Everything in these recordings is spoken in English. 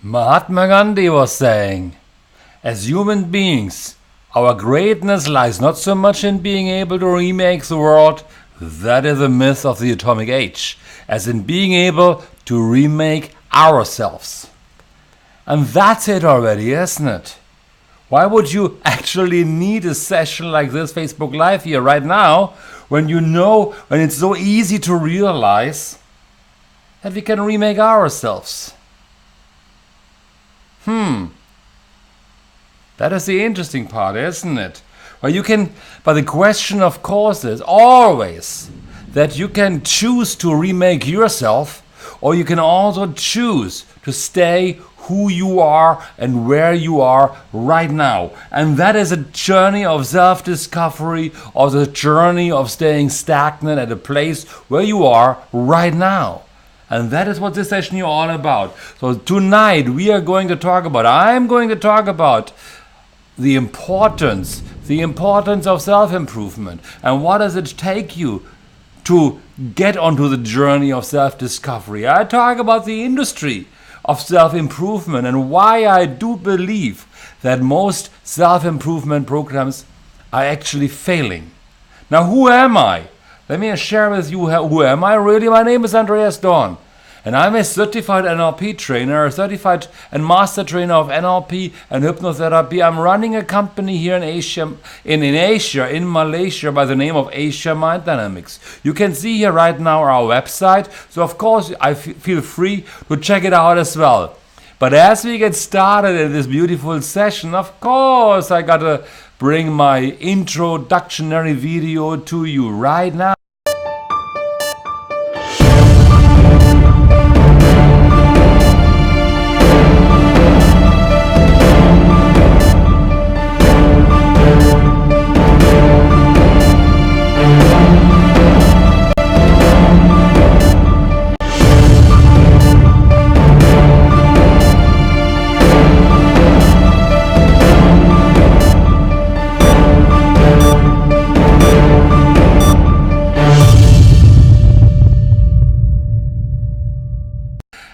Mahatma Gandhi was saying, as human beings, our greatness lies not so much in being able to remake the world, that is a myth of the atomic age, as in being able to remake ourselves. And that's it already, isn't it? Why would you actually need a session like this Facebook Live here right now when when it's so easy to realize that we can remake ourselves? That is the interesting part, isn't it? But the question of course is always that you can choose to remake yourself, or you can also choose to stay who you are and where you are right now. And that is a journey of self-discovery, or the journey of staying stagnant at a place where you are right now. And that is what this session is all about. So tonight I'm going to talk about the importance of self-improvement. And what does it take you to get onto the journey of self-discovery? I talk about the industry of self-improvement and why I do believe that most self-improvement programs are actually failing. Now, who am I? Let me share with you who am I really. My name is Andreas Dorn, and I'm a certified NLP trainer, a certified and master trainer of NLP and hypnotherapy. I'm running a company here in Asia, in Malaysia, by the name of Asia Mind Dynamics. You can see here right now our website, so of course I feel free to check it out as well. But as we get started in this beautiful session, of course I gotta bring my introductory video to you right now.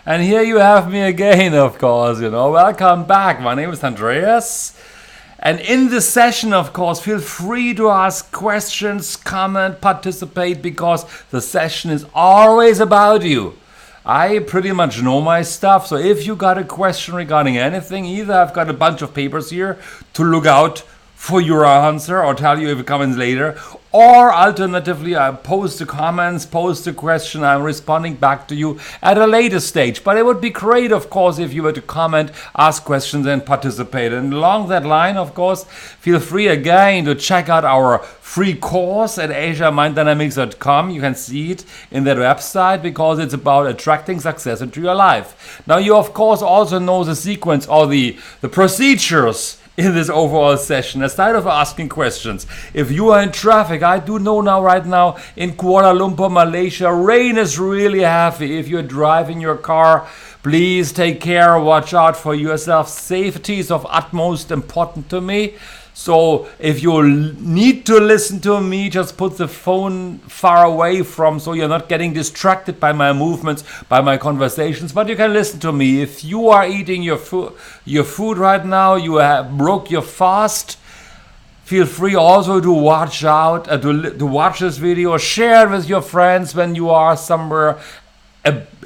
And here you have me again, of course, welcome back. My name is Andreas. And in this session, of course, feel free to ask questions, comment, participate, because the session is always about you. I pretty much know my stuff, so if you got a question regarding anything, either I've got a bunch of papers here to look out for your answer or tell you if it comes later, or alternatively I post the comments, post the question, I'm responding back to you at a later stage. But it would be great, of course, if you were to comment, ask questions and participate. And along that line, of course, feel free again to check out our free course at asiaminddynamics.com. You can see it in that website because it's about attracting success into your life. Now you of course also know the sequence or the procedures in this overall session. Aside of asking questions, if you are in traffic, I do know right now in Kuala Lumpur, Malaysia, rain is really heavy. If you're driving your car, please take care, watch out for yourself. Safety is of utmost importance to me. So if you need to listen to me, just put the phone far away so you're not getting distracted by my movements, by my conversations, but you can listen to me. If you are eating your food right now, you have broke your fast, feel free also to watch to watch this video, share it with your friends when you are somewhere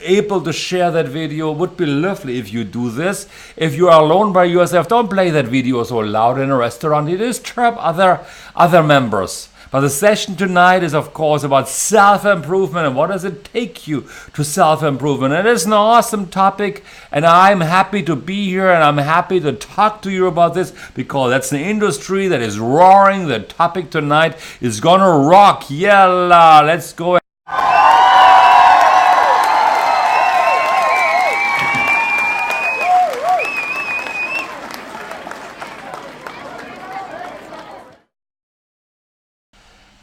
able to share that video. Would be lovely if you do this. If you are alone by yourself, don't play that video so loud in a restaurant. It disturb other members. But the session tonight is of course about self-improvement and what does it take you to self-improvement. It is an awesome topic and I'm happy to be here and I'm happy to talk to you about this because that's an industry that is roaring. The topic tonight is gonna rock. Yalla, let's go.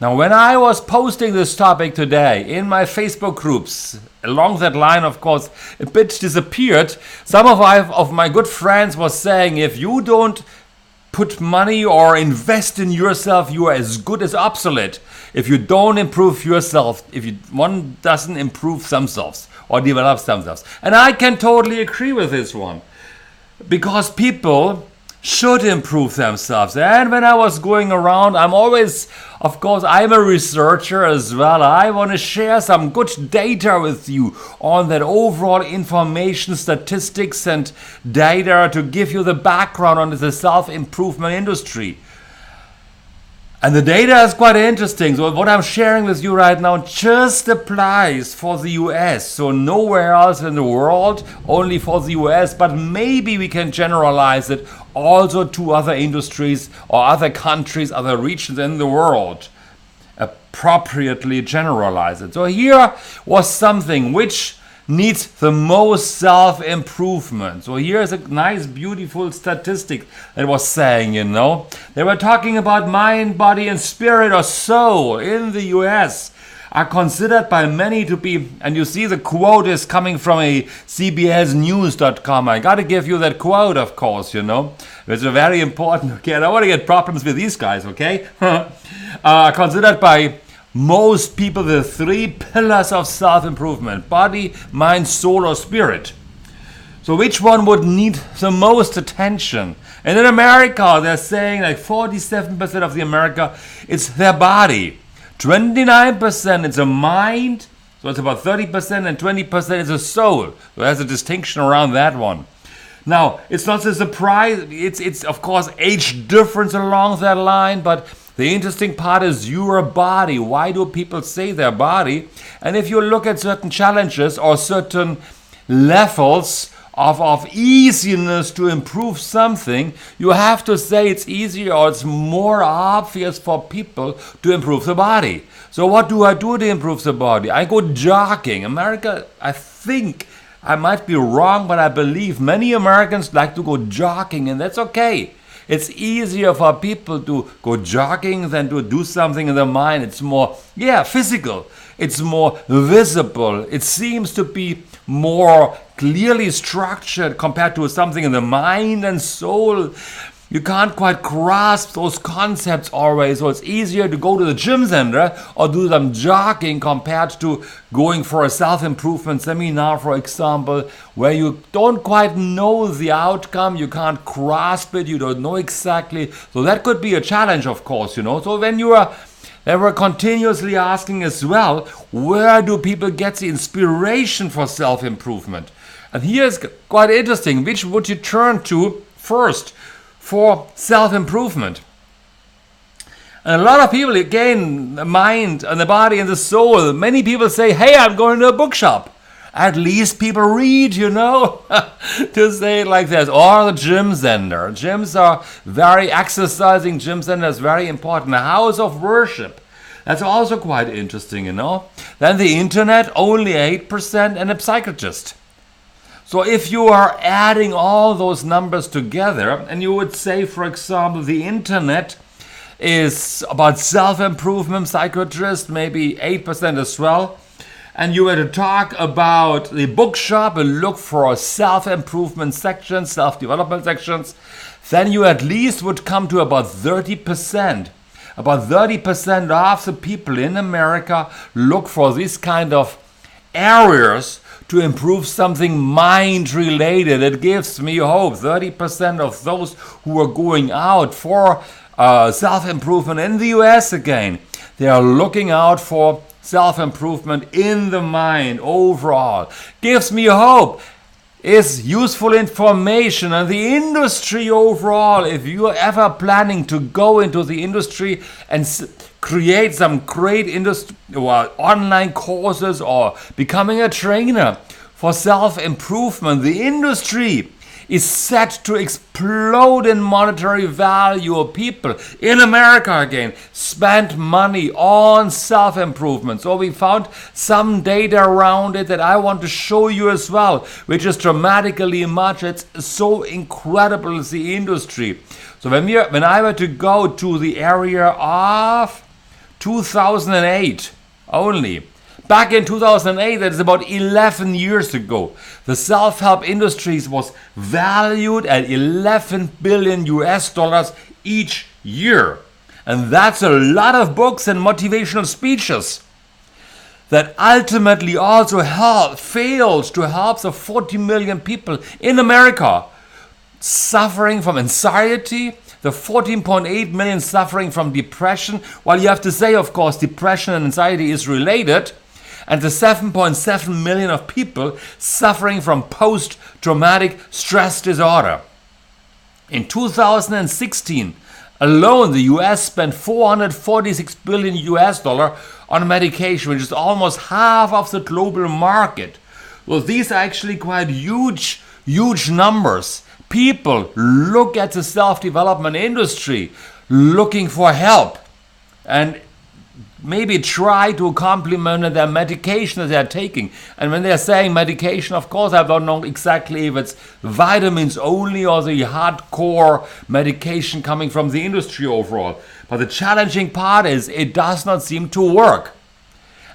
Now, when I was posting this topic today in my Facebook groups, along that line, of course, a bit disappeared. Some of my good friends was saying, if you don't put money or invest in yourself, you are as good as obsolete. If you don't improve yourself, one doesn't improve themselves or develop themselves. And I can totally agree with this one. because people should improve themselves. And when I was going around, I'm always, of course, I'm a researcher as well. I want to share some good data with you on that overall information, statistics and data to give you the background on the self-improvement industry. And the data is quite interesting. So what I'm sharing with you right now just applies for the US. So nowhere else in the world, only for the US. But maybe we can generalize it also to other industries or other countries, other regions in the world. Appropriately generalize it. So here was something which needs the most self-improvement. So here's a nice, beautiful statistic that was saying, they were talking about mind, body, and spirit or soul in the US are considered by many to be, and you see the quote is coming from a cbsnews.com. I got to give you that quote, of course, It's very important. Okay, I don't want to get problems with these guys, okay? Considered by most people the three pillars of self-improvement: body, mind, soul, or spirit. So which one would need the most attention? And in America, they're saying like 47% of the America, it's their body. 29% it's a mind, so it's about 30%, and 20% is a soul. So there's a distinction around that one. Now, it's not a surprise, it's of course age difference along that line, but the interesting part is your body. Why do people say their body? And if you look at certain challenges or certain levels of easiness to improve something, you have to say it's easier or it's more obvious for people to improve the body. So what do I do to improve the body? I go jogging. America, I think, I might be wrong, but I believe many Americans like to go jogging, and that's okay. It's easier for people to go jogging than to do something in the mind. It's more, physical. It's more visible. It seems to be more clearly structured compared to something in the mind and soul. You can't quite grasp those concepts always, so it's easier to go to the gym center or do some jogging compared to going for a self-improvement seminar, for example, where you don't quite know the outcome, you can't grasp it, you don't know exactly. So that could be a challenge, of course, So when they were continuously asking as well, where do people get the inspiration for self-improvement? And here's quite interesting. Which would you turn to first for self-improvement? And a lot of people, again, the mind and the body and the soul, many people say, hey, I'm going to a bookshop. At least people read, to say it like this. Or the gym center. Gyms are exercising gym center is very important. A house of worship. That's also quite interesting, Then the internet, only 8%, and a psychologist. So if you are adding all those numbers together, and you would say, for example, the internet is about self-improvement, psychiatrist, maybe 8% as well, and you were to talk about the bookshop and look for self-improvement sections, self-development sections, then you at least would come to about 30%. About 30% of the people in America look for this kind of areas to improve something mind-related. It gives me hope. 30% of those who are going out for self-improvement in the US again, they are looking out for self-improvement in the mind overall. Gives me hope. Is useful information, and the industry overall, if you are ever planning to go into the industry and create some great industry or online courses or becoming a trainer for self-improvement, the industry is set to explode in monetary value. People in America again spend money on self-improvement. So we found some data around it that I want to show you as well, which is dramatically much. It's so incredible, the industry. So when I were to go to the area of 2008 only, back in 2008, that is about 11 years ago, the self-help industries was valued at 11 billion US dollars each year. And that's a lot of books and motivational speeches that ultimately also failed to help the 40 million people in America suffering from anxiety, the 14.8 million suffering from depression. Well, you have to say, of course, depression and anxiety is related. And the 7.7 million of people suffering from post-traumatic stress disorder. In 2016 alone, the US spent $446 billion on medication, which is almost half of the global market. Well, these are actually quite huge numbers. People look at the self-development industry looking for help and maybe try to complement their medication that they're taking. And when they're saying medication, of course, I don't know exactly if it's vitamins only or the hardcore medication coming from the industry overall. But the challenging part is it does not seem to work.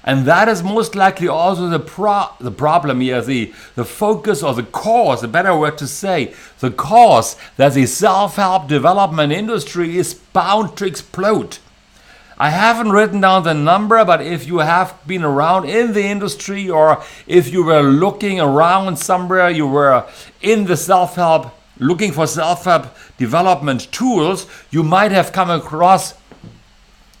And that is most likely also the problem here, the focus or the cause, a better word to say, the cause that the self-help development industry is bound to explode. I haven't written down the number, but if you have been around in the industry or if you were looking around somewhere, you were in the self-help, looking for self-help development tools, you might have come across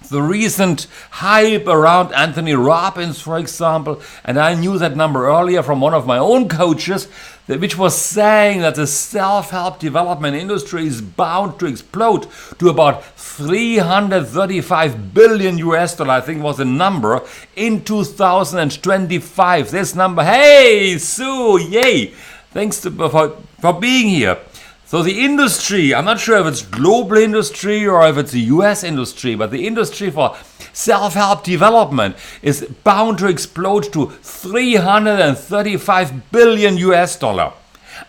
the recent hype around Anthony Robbins, for example, and I knew that number earlier from one of my own coaches, which was saying that the self-help development industry is bound to explode to about 335 billion US dollar, I think was the number, in 2025. This number, hey, Sue, yay, thanks for being here. So the industry, I'm not sure if it's global industry or if it's a US industry, but the industry for self-help development is bound to explode to 335 billion US dollar.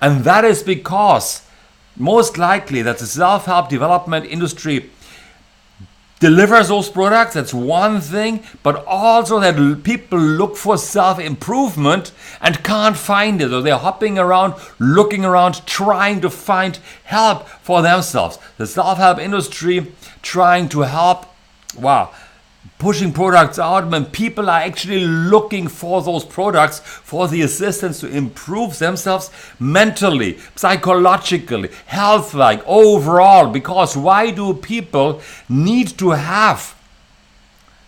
And that is because most likely that the self-help development industry delivers those products, that's one thing, but also that people look for self-improvement and can't find it, or they're hopping around, looking around, trying to find help for themselves. The self-help industry trying to help, pushing products out when people are actually looking for those products, for the assistance to improve themselves mentally, psychologically, health-like, overall. Because why do people need to have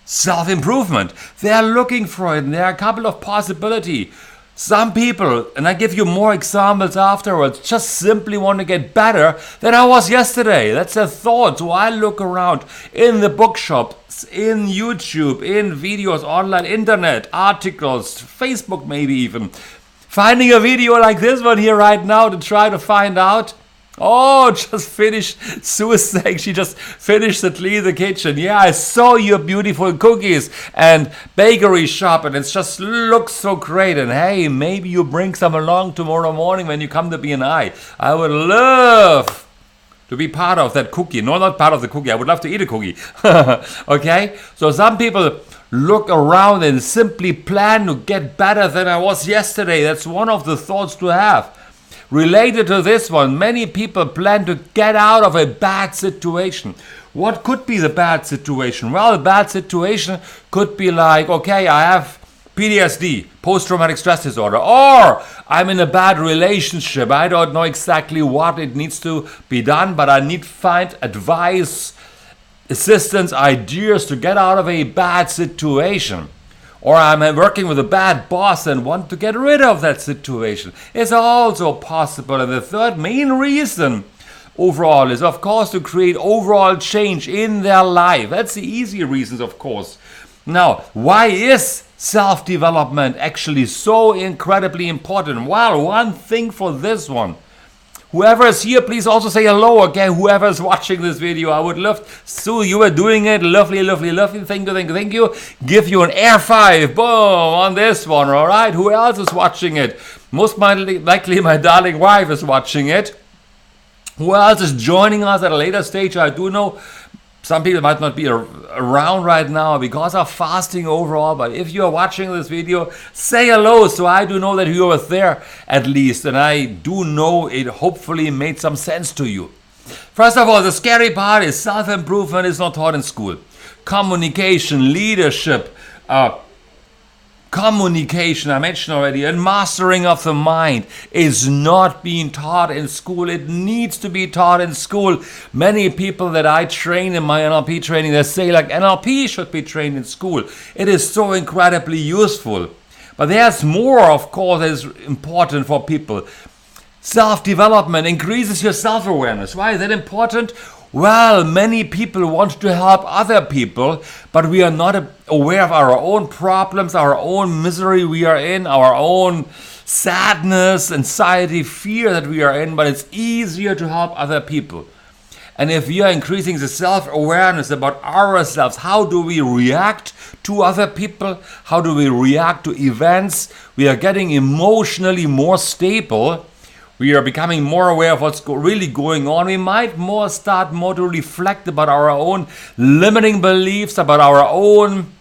self-improvement? They're looking for it, and there are a couple of possibilities. Some people, and I give you more examples afterwards, just simply want to get better than I was yesterday. That's their thought. So I look around in the bookshops, in YouTube, in videos, online, internet, articles, Facebook maybe even. Finding a video like this one here right now to try to find out. Oh, just finished. Sue is saying she just finished to clean the kitchen. Yeah, I saw your beautiful cookies and bakery shop, and it just looks so great. And hey, maybe you bring some along tomorrow morning when you come to BNI. I would love to be part of that cookie. No, not part of the cookie. I would love to eat a cookie. Okay? So some people look around and simply plan to get better than I was yesterday. That's one of the thoughts to have. Related to this one, many people plan to get out of a bad situation. What could be the bad situation? Well, the bad situation could be like, okay, I have PTSD, post-traumatic stress disorder, or I'm in a bad relationship. I don't know exactly what it needs to be done, but I need to find advice, assistance, ideas to get out of a bad situation. Or I'm working with a bad boss and want to get rid of that situation. It's also possible. And the third main reason overall is, of course, to create overall change in their life. That's the easy reasons, of course. Now, why is self-development actually so incredibly important? Well, one thing for this one. Whoever is here, please also say hello, okay? Whoever is watching this video, I would love, Sue, you are doing it. Lovely, lovely, lovely. Thank you, thank you, thank you. Give you an air five, boom, on this one, all right? Who else is watching it? Most likely my darling wife is watching it. Who else is joining us at a later stage? I do know some people might not be around right now because of fasting overall, but if you are watching this video, say hello so I do know that you are there at least, and I do know it hopefully made some sense to you. First of all, the scary part is self-improvement is not taught in school. Communication, leadership, Communication, I mentioned already, and mastering of the mind is not being taught in school. It needs to be taught in school. Many people that I train in my NLP training, they say like NLP should be trained in school. It is so incredibly useful. But there's more, of course, that is important for people. Self-development increases your self-awareness. Why is that important? Well, many people want to help other people, but we are not aware of our own problems, our own misery we are in, our own sadness, anxiety, fear that we are in, but it's easier to help other people. And if we are increasing the self-awareness about ourselves, how do we react to other people? How do we react to events? We are getting emotionally more stable. We are becoming more aware of what's really going on. We might start to reflect about our own limiting beliefs, about our own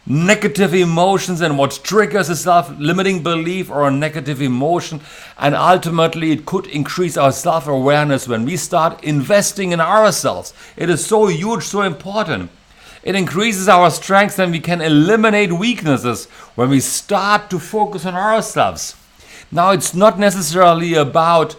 negative emotions and what triggers a self-limiting belief or a negative emotion. And ultimately, it could increase our self-awareness when we start investing in ourselves. It is so huge, so important. It increases our strengths and we can eliminate weaknesses when we start to focus on ourselves. Now, it's not necessarily about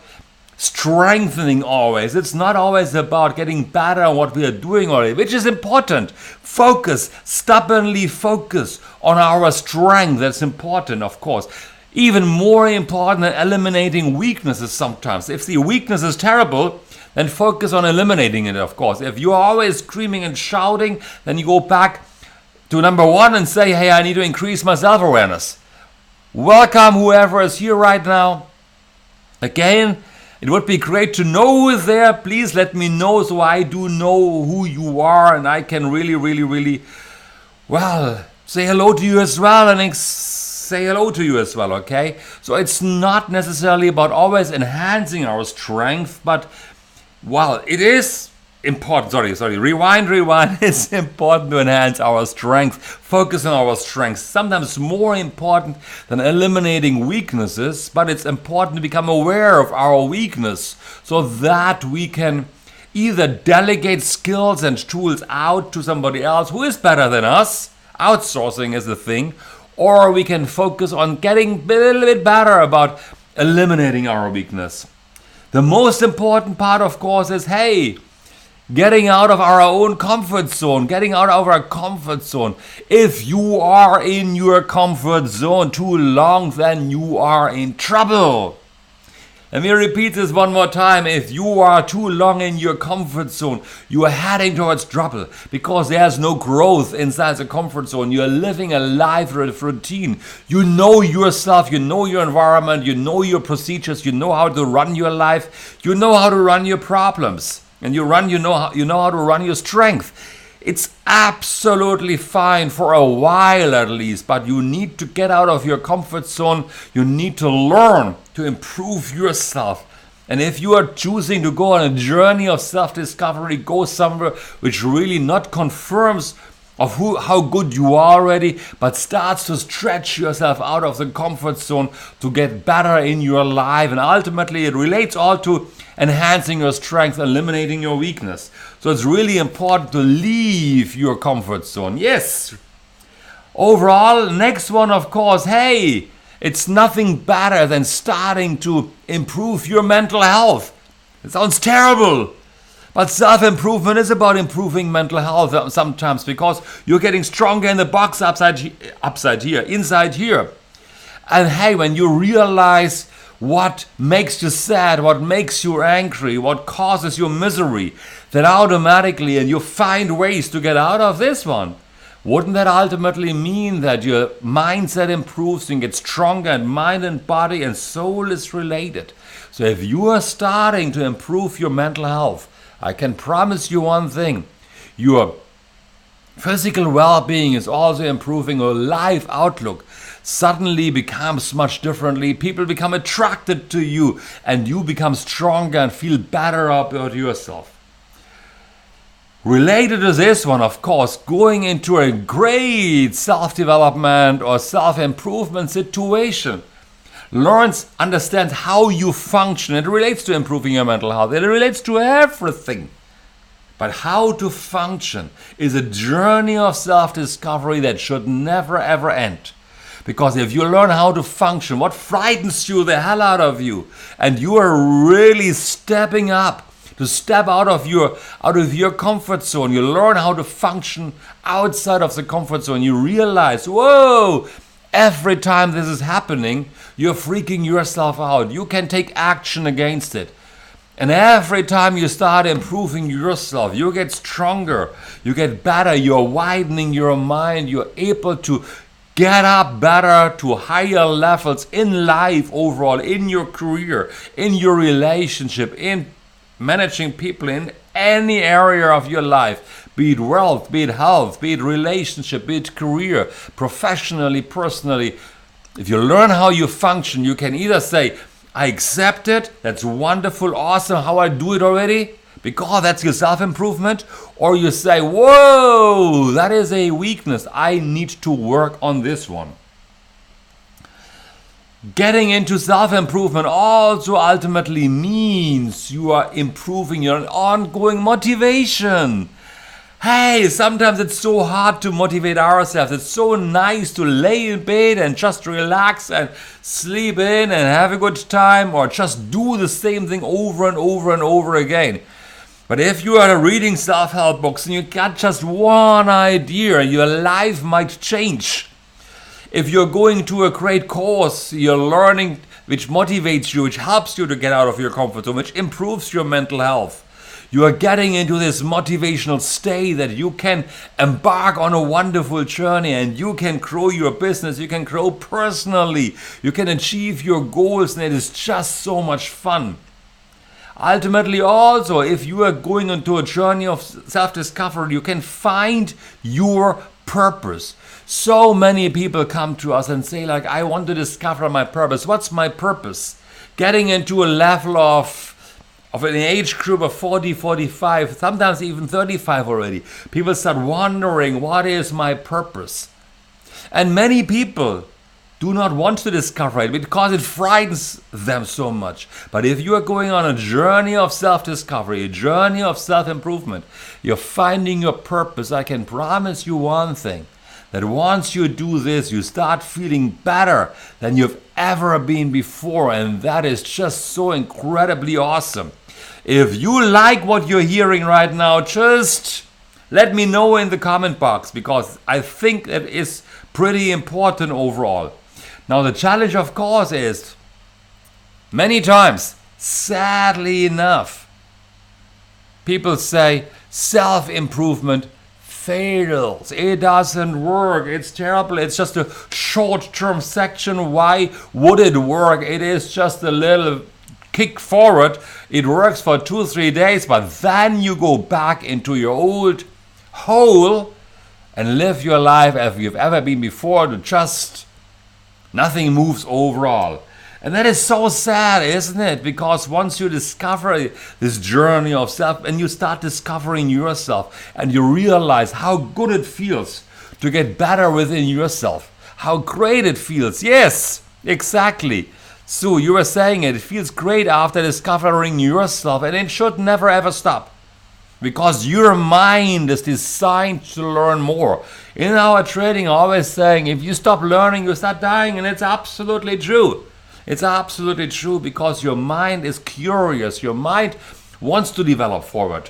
strengthening always. It's not always about getting better at what we are doing already, which is important. Focus, stubbornly focus on our strength. That's important, of course. Even more important than eliminating weaknesses sometimes. If the weakness is terrible, then focus on eliminating it, of course. If you are always screaming and shouting, then you go back to number one and say, hey, I need to increase my self-awareness. Welcome whoever is here right now. Again, it would be great to know who is there. Please let me know so I do know who you are and I can really, well, say hello to you as well and say hello to you as well, okay? So it's not necessarily about always enhancing our strength, but, well, it is important, rewind, it's important to enhance our strength, focus on our strengths, sometimes more important than eliminating weaknesses, but it's important to become aware of our weakness so that we can either delegate skills and tools out to somebody else who is better than us, outsourcing is the thing, or we can focus on getting a little bit better about eliminating our weakness. The most important part, of course, is, hey, getting out of our own comfort zone, getting out of our comfort zone. If you are in your comfort zone too long, then you are in trouble. Let me repeat this one more time. If you are too long in your comfort zone, you are heading towards trouble because there's no growth inside the comfort zone. You are living a life routine. You know yourself, you know your environment, you know your procedures, you know how to run your life, you know how to run your problems. And you know how to run your strength. It's absolutely fine for a while at least, but you need to get out of your comfort zone. You need to learn to improve yourself. And if you are choosing to go on a journey of self-discovery, go somewhere which really not confirms of how good you are already, but starts to stretch yourself out of the comfort zone to get better in your life. And ultimately it relates all to enhancing your strength, eliminating your weakness. So it's really important to leave your comfort zone. Yes. Overall, next one, of course, hey, it's nothing better than starting to improve your mental health. It sounds terrible. But self-improvement is about improving mental health sometimes because you're getting stronger in the box inside here. And hey, when you realize what makes you sad, what makes you angry, what causes you misery, then automatically, and you find ways to get out of this one, wouldn't that ultimately mean that your mindset improves and gets stronger and mind and body and soul is related? So if you are starting to improve your mental health, I can promise you one thing, your physical well-being is also improving, your life outlook suddenly becomes much differently. People become attracted to you and you become stronger and feel better about yourself. Related to this one, of course, going into a great self-development or self-improvement situation, understands how you function. It relates to improving your mental health. It relates to everything. But how to function is a journey of self-discovery that should never ever end. Because if you learn how to function, what frightens you the hell out of you, and you are really stepping up, to step out of your comfort zone, you learn how to function outside of the comfort zone, you realize, whoa, every time this is happening, you're freaking yourself out. You can take action against it. And every time you start improving yourself, you get stronger, you get better, you're widening your mind, you're able to get up better to higher levels in life overall, in your career, in your relationship, in managing people, in any area of your life, be it wealth, be it health, be it relationship, be it career, professionally, personally. If you learn how you function, you can either say, I accept it, that's wonderful, awesome, how I do it already, because that's your self-improvement, or you say, whoa, that is a weakness, I need to work on this one. Getting into self-improvement also ultimately means you are improving your ongoing motivation. Hey, sometimes it's so hard to motivate ourselves. It's so nice to lay in bed and just relax and sleep in and have a good time, or just do the same thing over and over and over again. But if you are reading self-help books and you got just one idea, your life might change. If you're going to a great course, you're learning, which motivates you, which helps you to get out of your comfort zone, which improves your mental health. You are getting into this motivational state that you can embark on a wonderful journey, and you can grow your business, you can grow personally, you can achieve your goals, and it is just so much fun. Ultimately also, if you are going into a journey of self-discovery, you can find your purpose. So many people come to us and say, like, I want to discover my purpose. What's my purpose? Getting into a level of an age group of 40, 45, sometimes even 35 already. People start wondering, what is my purpose? And many people do not want to discover it because it frightens them so much. But if you are going on a journey of self-discovery, a journey of self-improvement, you're finding your purpose, I can promise you one thing, that once you do this, you start feeling better than you've ever been before, and that is just so incredibly awesome. If you like what you're hearing right now, just let me know in the comment box, because I think that is pretty important overall. Now the challenge, of course, is many times, sadly enough, people say self-improvement fails. It doesn't work. It's terrible. It's just a short-term section. Why would it work? It is just a little kick forward. It works for 2-3 days, but then you go back into your old hole and live your life as you've ever been before. To just nothing moves overall. And that is so sad, isn't it? Because once you discover this journey of self and you start discovering yourself and you realize how good it feels to get better within yourself, how great it feels. Yes, exactly. So you were saying it feels great after discovering yourself, and it should never ever stop. Because your mind is designed to learn more. In our training, always saying, if you stop learning, you start dying, and it's absolutely true. It's absolutely true, because your mind is curious. Your mind wants to develop forward.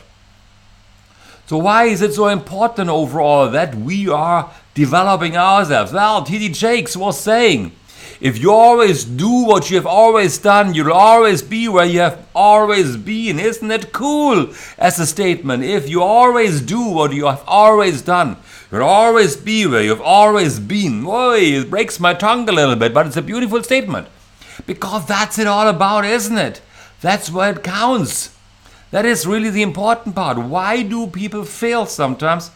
So why is it so important overall that we are developing ourselves? Well, T.D. Jakes was saying, if you always do what you have always done, you'll always be where you have always been. Isn't it cool as a statement? If you always do what you have always done, you'll always be where you've always been. Boy, it breaks my tongue a little bit, but it's a beautiful statement. Because that's it all about, isn't it? That's where it counts. That is really the important part. Why do people fail sometimes?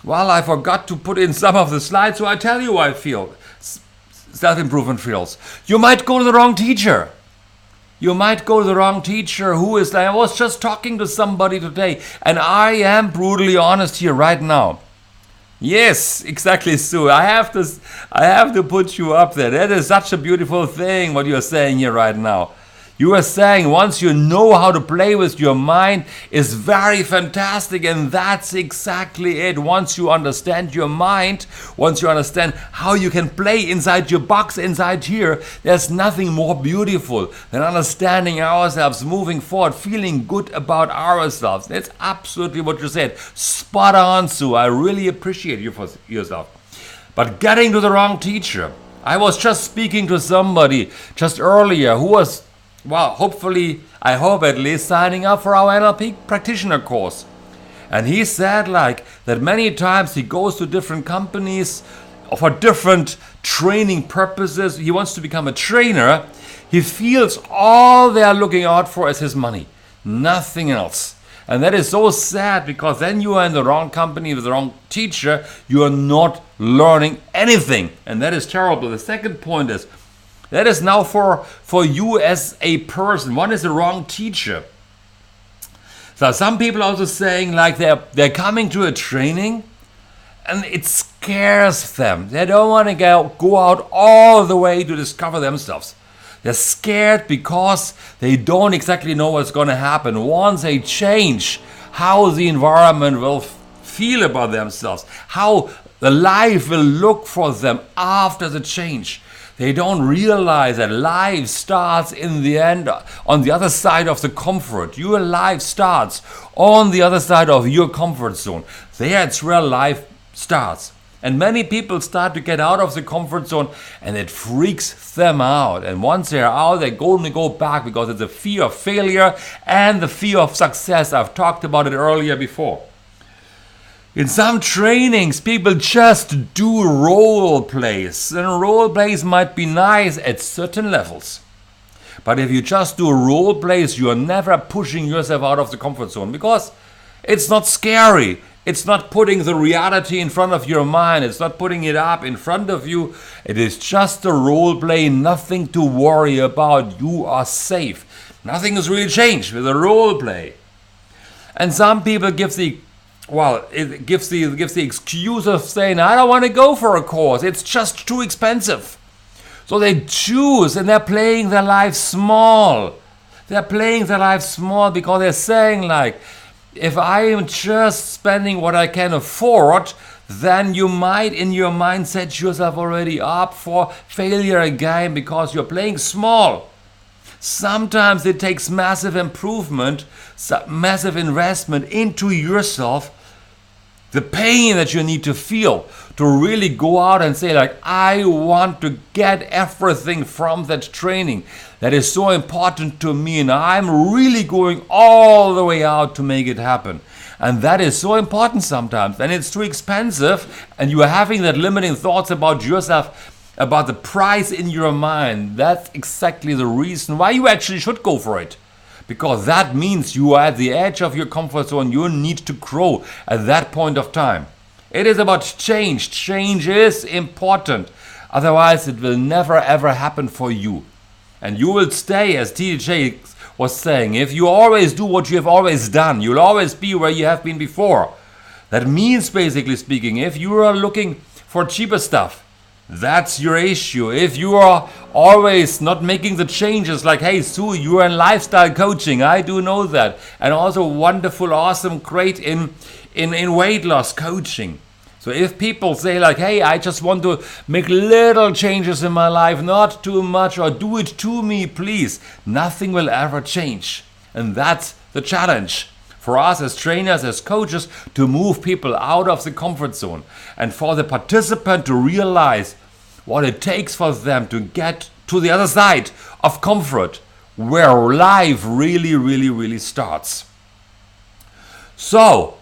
Well, I forgot to put in some of the slides, so I tell you why I feel. Self-improvement fails. You might go to the wrong teacher. You might go to the wrong teacher who is like, I was just talking to somebody today, and I am brutally honest here right now. Yes, exactly, Sue. I have to put you up there. That is such a beautiful thing what you're saying here right now. You are saying once you know how to play with your mind is very fantastic, and that's exactly it. Once you understand your mind, once you understand how you can play inside your box, inside here, there's nothing more beautiful than understanding ourselves, moving forward, feeling good about ourselves. That's absolutely what you said. Spot on, Sue. I really appreciate you for yourself. But getting to the wrong teacher. I was just speaking to somebody just earlier who was, well, hopefully, I hope at least, signing up for our NLP practitioner course. And he said that many times he goes to different companies for different training purposes. He wants to become a trainer. He feels all they are looking out for is his money, nothing else. And that is so sad, because then you are in the wrong company with the wrong teacher. You are not learning anything. And that is terrible. The second point is, that is now for you as a person. One is the wrong teacher. So some people are also saying they're coming to a training and it scares them. They don't want to go out all the way to discover themselves. They're scared because they don't exactly know what's going to happen. Once they change how the environment will feel about themselves, how the life will look for them after the change. They don't realize that life starts in the end on the other side of the comfort. Your life starts on the other side of your comfort zone. There it's where life starts. And many people start to get out of the comfort zone and it freaks them out. And once they're out, they're going to go back because it's the fear of failure and the fear of success. I've talked about it earlier before. In some trainings, people just do role plays. And role plays might be nice at certain levels. But if you just do role plays, you are never pushing yourself out of the comfort zone because it's not scary. It's not putting the reality in front of your mind. It's not putting it up in front of you. It is just a role play, nothing to worry about. You are safe. Nothing has really changed with a role play. And some people gives the excuse of saying, I don't want to go for a course. It's just too expensive. So they choose and they're playing their life small. They're playing their life small because they're saying if I am just spending what I can afford, then you might in your mind set yourself already up for failure again because you're playing small. Sometimes it takes massive improvement, massive investment into yourself, the pain that you need to feel to really go out and say I want to get everything from that training that is so important to me, and I'm really going all the way out to make it happen. And that is so important sometimes, and it's too expensive, and you are having that limiting thoughts about yourself, about the price in your mind. That's exactly the reason why you actually should go for it. Because that means you are at the edge of your comfort zone. You need to grow at that point of time. It is about change. Change is important. Otherwise, it will never ever happen for you. And you will stay, as TJ was saying, if you always do what you have always done, you'll always be where you have been before. That means, basically speaking, if you are looking for cheaper stuff, that's your issue. If you are always not making the changes, hey Sue, you are in lifestyle coaching, I do know that, and also wonderful, awesome, great in weight loss coaching. So if people say hey, I just want to make little changes in my life, not too much, or do it to me, please, nothing will ever change. And that's the challenge for us as trainers, as coaches, to move people out of the comfort zone, and for the participant to realize what it takes for them to get to the other side of comfort, where life really, really, really starts. So,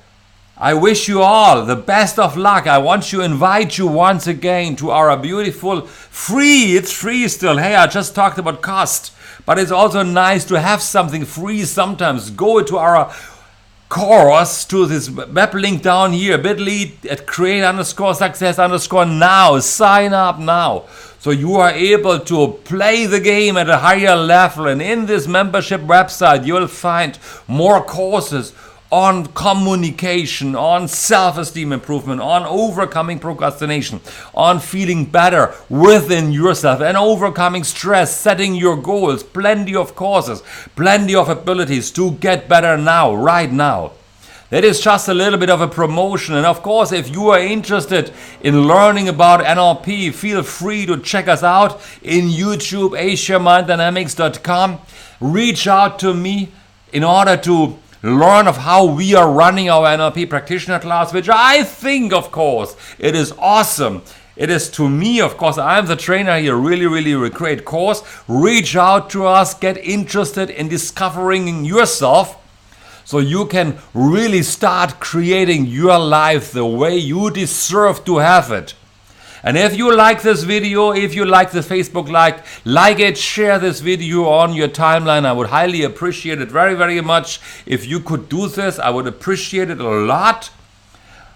I wish you all the best of luck. I want to invite you once again to our beautiful it's free still. Hey, I just talked about cost, but it's also nice to have something free sometimes. Go to our course, to this web link down here, bit.ly at create_success_now. Sign up now. So you are able to play the game at a higher level. And in this membership website, you'll find more courses on communication, on self-esteem improvement, on overcoming procrastination, on feeling better within yourself and overcoming stress, setting your goals, plenty of courses, plenty of abilities to get better now, right now. That is just a little bit of a promotion. And of course, if you are interested in learning about NLP, feel free to check us out in YouTube, AsiaMindDynamics.com. Reach out to me in order to learn of how we are running our NLP practitioner class, which I think, of course, it is awesome. It is to me, of course, I'm the trainer here, really a great course. Reach out to us, get interested in discovering yourself, so you can really start creating your life the way you deserve to have it. And if you like this video, if you like the Facebook like it, share this video on your timeline. I would highly appreciate it very much if you could do this. I would appreciate it a lot.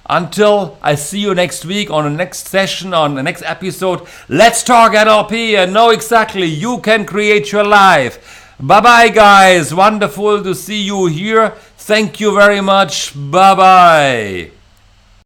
Until I see you next week on the next session, on the next episode, let's talk NLP and know exactly you can create your life. Bye-bye, guys. Wonderful to see you here. Thank you very much. Bye-bye.